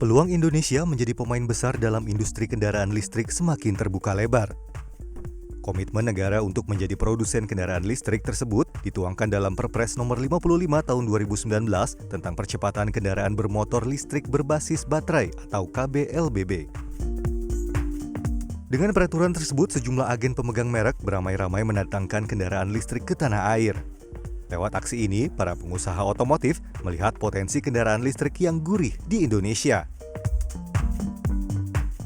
Peluang Indonesia menjadi pemain besar dalam industri kendaraan listrik semakin terbuka lebar. Komitmen negara untuk menjadi produsen kendaraan listrik tersebut dituangkan dalam Perpres nomor 55 tahun 2019 tentang percepatan kendaraan bermotor listrik berbasis baterai atau KBLBB. Dengan peraturan tersebut, sejumlah agen pemegang merek beramai-ramai mendatangkan kendaraan listrik ke tanah air. Lewat aksi ini, para pengusaha otomotif melihat potensi kendaraan listrik yang gurih di Indonesia.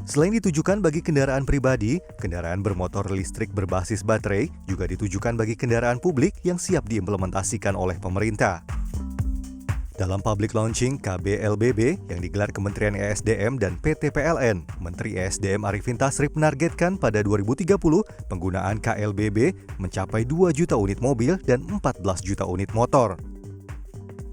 Selain ditujukan bagi kendaraan pribadi, kendaraan bermotor listrik berbasis baterai juga ditujukan bagi kendaraan publik yang siap diimplementasikan oleh pemerintah. Dalam public launching KBLBB yang digelar Kementerian ESDM dan PT PLN, Menteri ESDM Arifin Tasrif menargetkan pada 2030 penggunaan KLBB mencapai 2 juta unit mobil dan 14 juta unit motor.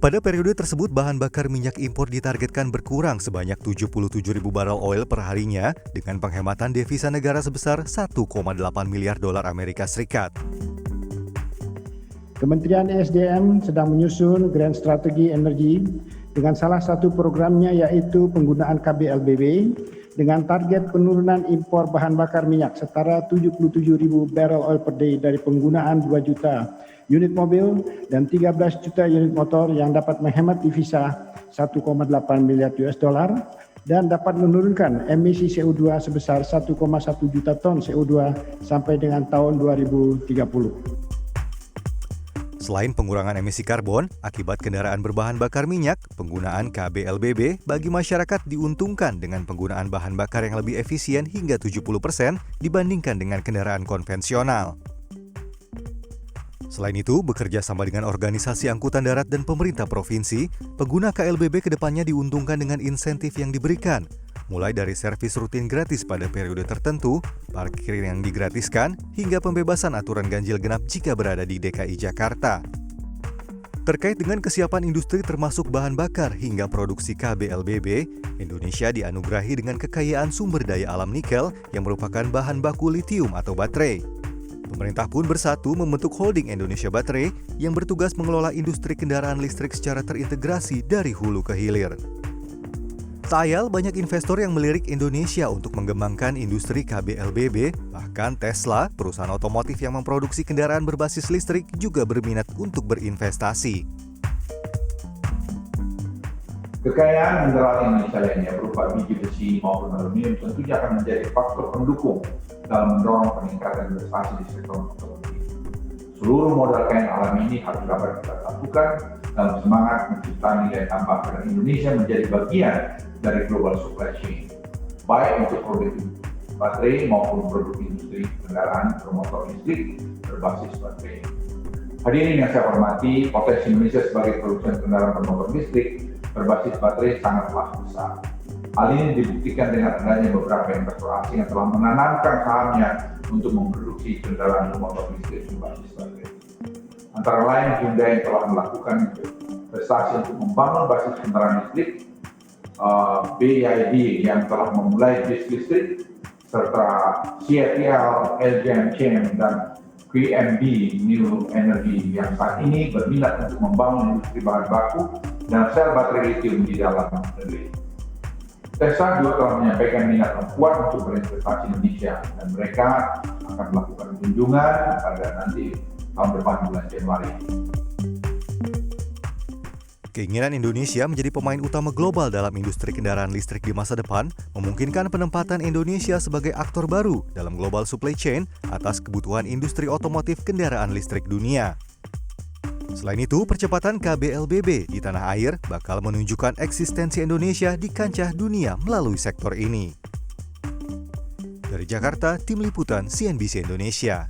Pada periode tersebut, bahan bakar minyak impor ditargetkan berkurang sebanyak 77.000 barel oil per harinya dengan penghematan devisa negara sebesar 1,8 miliar dolar Amerika Serikat. Kementerian ESDM sedang menyusun Grand Strategi Energi dengan salah satu programnya yaitu penggunaan KBLBB dengan target penurunan impor bahan bakar minyak setara 77.000 barrel oil per day dari penggunaan 2 juta unit mobil dan 13 juta unit motor yang dapat menghemat devisa 1,8 miliar US dollar dan dapat menurunkan emisi CO2 sebesar 1,1 juta ton CO2 sampai dengan tahun 2030. Selain pengurangan emisi karbon akibat kendaraan berbahan bakar minyak, penggunaan KBLBB bagi masyarakat diuntungkan dengan penggunaan bahan bakar yang lebih efisien hingga 70% dibandingkan dengan kendaraan konvensional. Selain itu, bekerja sama dengan organisasi angkutan darat dan pemerintah provinsi, pengguna KLBB kedepannya diuntungkan dengan insentif yang diberikan, mulai dari servis rutin gratis pada periode tertentu, parkir yang digratiskan, hingga pembebasan aturan ganjil genap jika berada di DKI Jakarta. Terkait dengan kesiapan industri termasuk bahan bakar hingga produksi KBLBB, Indonesia dianugerahi dengan kekayaan sumber daya alam nikel yang merupakan bahan baku litium atau baterai. Pemerintah pun bersatu membentuk Holding Indonesia Baterai yang bertugas mengelola industri kendaraan listrik secara terintegrasi dari hulu ke hilir. Tak ayal, banyak investor yang melirik Indonesia untuk mengembangkan industri KBLBB, bahkan Tesla, perusahaan otomotif yang memproduksi kendaraan berbasis listrik, juga berminat untuk berinvestasi. Kekayaan mineral Indonesia lainnya berupa biji besi maupun aluminium tentunya akan menjadi faktor pendukung dalam mendorong peningkatan investasi di sektor otomotif. Seluruh modal kekayaan alam ini harus dapat kita lakukan dalam semangat menciptakan nilai tambah agar Indonesia menjadi bagian dari global supply chain, baik untuk produk baterai maupun produk industri kendaraan bermotor listrik berbasis baterai. Hadirin yang saya hormati, potensi Indonesia sebagai produsen kendaraan bermotor listrik berbasis baterai sangatlah besar. Hal ini dibuktikan dengan adanya beberapa investor asing yang telah menanamkan sahamnya untuk memproduksi kendaraan bermotor listrik berbasis baterai. Antara lain Hyundai yang telah melakukan investasi untuk membangun basis kendaraan listrik, BYD yang telah memulai bis listrik, serta CATL, LG Chem, dan QMB New Energy yang saat ini berminat untuk membangun industri bahan baku dan sel baterai lithium di dalam negeri. Tesla juga telah menyampaikan minat yang kuat untuk berinvestasi di Indonesia dan mereka akan melakukan kunjungan pada nanti tahun depan bulan Januari. Keinginan Indonesia menjadi pemain utama global dalam industri kendaraan listrik di masa depan memungkinkan penempatan Indonesia sebagai aktor baru dalam global supply chain atas kebutuhan industri otomotif kendaraan listrik dunia. Selain itu, percepatan KBLBB di tanah air bakal menunjukkan eksistensi Indonesia di kancah dunia melalui sektor ini. Dari Jakarta, Tim Liputan CNBC Indonesia.